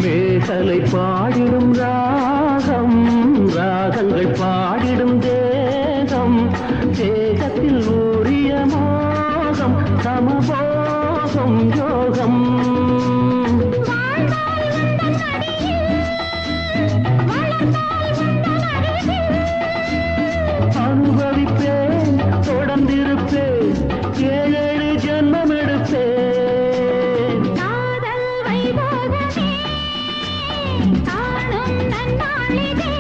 மேகலை பாடிடும் ராகம் ராகங்கள் பாடிடும் தேகம் தேகத்தில் ஊறிய மோகம் சமபோகம் யோகம் அனுபவிப்பேன் தொடர்ந்திருப்பேன் ஏழேழு ஜென்மம் எடுப்பேன் காதல் வைபோகமே காணும் நன்னாளிதே